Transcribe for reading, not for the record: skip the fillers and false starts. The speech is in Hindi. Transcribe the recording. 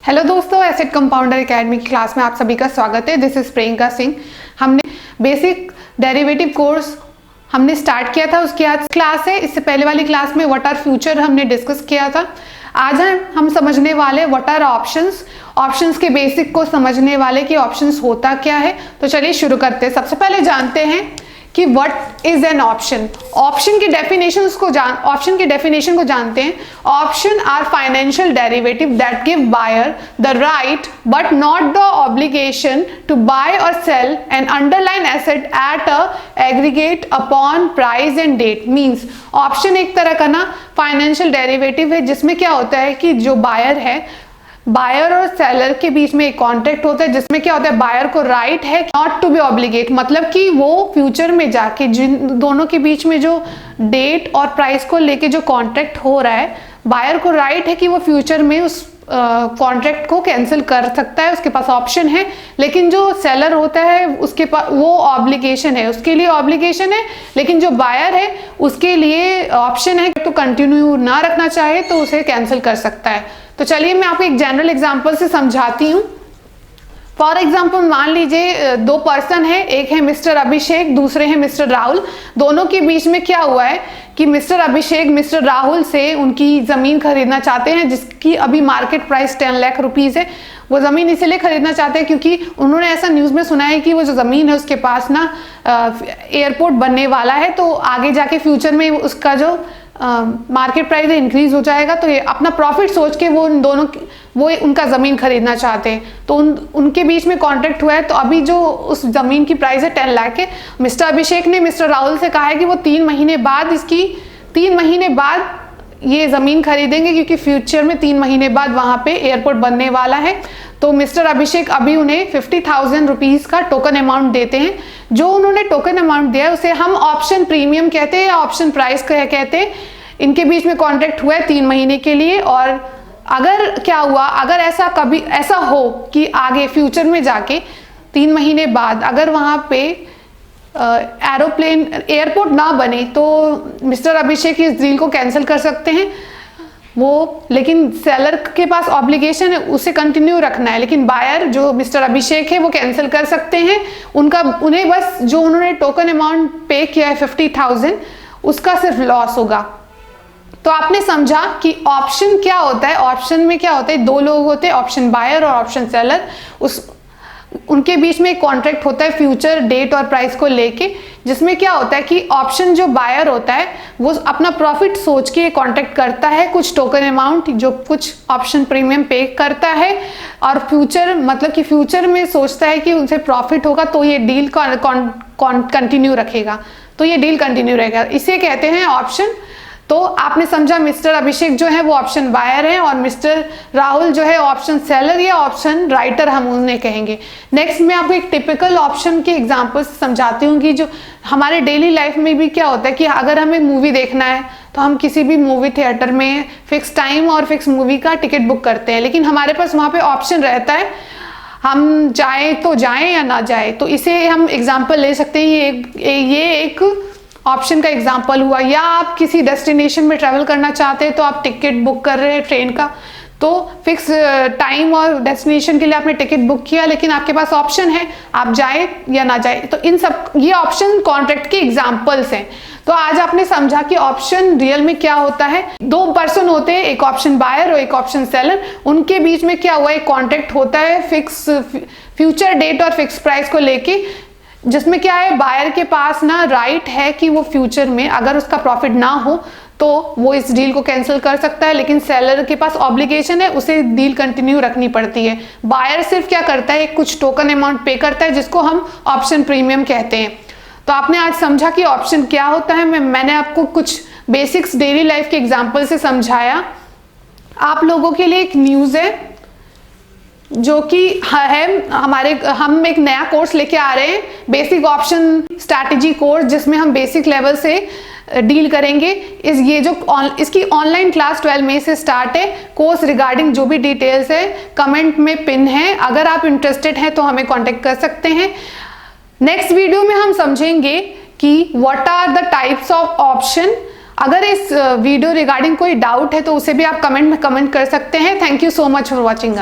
हेलो दोस्तों, एसेट कंपाउंडर एकेडमी की क्लास में आप सभी का स्वागत है। This is Priyanka Singh. हमने बेसिक डेरिवेटिव कोर्स हमने स्टार्ट किया था, उसकी आज क्लास है। इससे पहले वाली क्लास में व्हाट आर फ्यूचर हमने डिस्कस किया था। आज हम समझने वाले व्हाट आर ऑप्शंस। ऑप्शंस के बेसिक को समझने वाले कि ऑप्शंस होता क्या है। तो चलिए शुरू करते हैं। सबसे पहले जानते हैं कि what is an option. Option की डेफिनेशन को जानते हैं। Option are financial derivative that give buyer the right but not the obligation to buy और sell an underline asset at a aggregate upon price and date. मींस ऑप्शन एक तरह का ना फाइनेंशियल डेरिवेटिव है, जिसमें क्या होता है कि जो बायर है, बायर और सेलर के बीच में एक कॉन्ट्रैक्ट होता है, जिसमें क्या होता है बायर को राइट है नॉट टू बी ऑब्लिगेट, मतलब कि वो फ्यूचर में जाके जिन दोनों के बीच में जो डेट और प्राइस को लेके जो कॉन्ट्रैक्ट हो रहा है, बायर को राइट है कि वो फ्यूचर में उस कॉन्ट्रैक्ट को कैंसिल कर सकता है, उसके पास ऑप्शन है। लेकिन जो सेलर होता है उसके पास वो ऑब्लिगेशन है, उसके लिए ऑब्लिगेशन है। लेकिन जो बायर है उसके लिए ऑप्शन है, तो कंटिन्यू ना रखना चाहे तो उसे कैंसिल कर सकता है। तो चलिए मैं आपको एक जनरल एग्जांपल से समझाती हूँ। फॉर एग्जाम्पल मान लीजिए दो पर्सन है, एक है मिस्टर अभिषेक, दूसरे हैं मिस्टर राहुल। दोनों के बीच में क्या हुआ है कि मिस्टर अभिषेक मिस्टर राहुल से उनकी ज़मीन खरीदना चाहते हैं, जिसकी अभी मार्केट प्राइस 10 लाख रुपीज़ है। वो ज़मीन इसलिए खरीदना चाहते हैं क्योंकि उन्होंने ऐसा न्यूज़ में सुना है कि वो जो ज़मीन है उसके पास ना एयरपोर्ट बनने वाला है, तो आगे जाके फ्यूचर में उसका जो मार्केट प्राइस इंक्रीज हो जाएगा, तो ये अपना प्रॉफिट सोच के वो उनका ज़मीन खरीदना चाहते हैं। तो उनके बीच में कॉन्ट्रैक्ट हुआ है। तो अभी जो उस ज़मीन की प्राइस है 10 लाख है। मिस्टर अभिषेक ने मिस्टर राहुल से कहा है कि वो 3 महीने बाद ये ज़मीन खरीदेंगे, क्योंकि फ्यूचर में 3 महीने बाद वहाँ पे एयरपोर्ट बनने वाला है। तो मिस्टर अभिषेक अभी उन्हें 50,000 रुपीज़ का टोकन अमाउंट देते हैं। जो उन्होंने टोकन अमाउंट दिया है उसे हम ऑप्शन प्रीमियम कहते हैं या ऑप्शन प्राइस कहते हैं। इनके बीच में कॉन्ट्रैक्ट हुआ है 3 महीने के लिए। और अगर क्या हुआ, अगर ऐसा हो कि आगे फ्यूचर में जाके 3 महीने बाद अगर वहाँ पे एयरपोर्ट ना बने, तो मिस्टर अभिषेक इस डील को कैंसिल कर सकते हैं वो। लेकिन सेलर के पास ऑब्लिगेशन है, उसे कंटिन्यू रखना है। लेकिन बायर जो मिस्टर अभिषेक है वो कैंसिल कर सकते हैं। उन्हें बस जो उन्होंने टोकन अमाउंट पे किया है 50,000, उसका सिर्फ लॉस होगा। तो आपने समझा कि ऑप्शन क्या होता है। ऑप्शन में क्या होता है, दो लोग होते हैं, ऑप्शन बायर और ऑप्शन सेलर। उनके बीच में एक कॉन्ट्रैक्ट होता है फ्यूचर डेट और प्राइस को लेके, जिसमें क्या होता है कि ऑप्शन जो बायर होता है वो अपना प्रॉफिट सोच के कॉन्ट्रैक्ट करता है, कुछ टोकन अमाउंट जो कुछ ऑप्शन प्रीमियम पे करता है, और फ्यूचर मतलब कि फ्यूचर में सोचता है कि उनसे प्रॉफिट होगा तो ये डील कंटिन्यू रखेगा, तो ये डील कंटिन्यू रहेगा। इसे कहते हैं ऑप्शन। तो आपने समझा मिस्टर अभिषेक जो है वो ऑप्शन बायर है और मिस्टर राहुल जो है ऑप्शन सेलर या ऑप्शन राइटर हम उन्हें कहेंगे। नेक्स्ट मैं आपको एक टिपिकल ऑप्शन के एग्जांपल समझाती हूँ कि जो हमारे डेली लाइफ में भी क्या होता है कि अगर हमें मूवी देखना है तो हम किसी भी मूवी थिएटर में फिक्स टाइम और फिक्स मूवी का टिकट बुक करते हैं, लेकिन हमारे पास वहाँ पे ऑप्शन रहता है हम जाएँ तो जाएँ या ना जाए। तो इसे हम एग्जाम्पल ले सकते हैं। ये एक ऑप्शन का एग्जाम्पल हुआ। या आप किसी डेस्टिनेशन में ट्रैवल करना चाहते हैं तो आप टिकट बुक कर रहे हैं ट्रेन का, तो फिक्स टाइम और डेस्टिनेशन के लिए आपने टिकट बुक किया, लेकिन आपके पास ऑप्शन है आप जाए या ना जाए। तो इन सब ये ऑप्शन कॉन्ट्रैक्ट के एग्जाम्पल्स हैं। तो आज आपने समझा कि ऑप्शन रियल में क्या होता है। दो पर्सन होते हैं, एक ऑप्शन बायर और एक ऑप्शन सेलर। उनके बीच में क्या हुआ, एक कॉन्ट्रैक्ट होता है फिक्स फ्यूचर डेट और फिक्स प्राइस को लेके, जिसमें क्या है बायर के पास ना राइट है कि वो फ्यूचर में अगर उसका प्रॉफिट ना हो तो वो इस डील को कैंसिल कर सकता है। लेकिन सेलर के पास ऑब्लिगेशन है, उसे डील कंटिन्यू रखनी पड़ती है। बायर सिर्फ क्या करता है, कुछ टोकन अमाउंट पे करता है, जिसको हम ऑप्शन प्रीमियम कहते हैं। तो आपने आज समझा कि ऑप्शन क्या होता है। मैंने आपको कुछ बेसिक्स डेली लाइफ के एग्जाम्पल से समझाया। आप लोगों के लिए एक न्यूज़ है जो कि है हम एक नया कोर्स लेके आ रहे हैं, बेसिक ऑप्शन स्ट्रैटेजी कोर्स, जिसमें हम बेसिक लेवल से डील करेंगे। इसकी ऑनलाइन क्लास 12 मई से स्टार्ट है। कोर्स रिगार्डिंग जो भी डिटेल्स है कमेंट में पिन है, अगर आप इंटरेस्टेड हैं तो हमें कांटेक्ट कर सकते हैं। नेक्स्ट वीडियो में हम समझेंगे कि what are the types of option. अगर इस वीडियो रिगार्डिंग कोई डाउट है तो उसे भी आप कमेंट में कमेंट कर सकते हैं। Thank you so much for watching.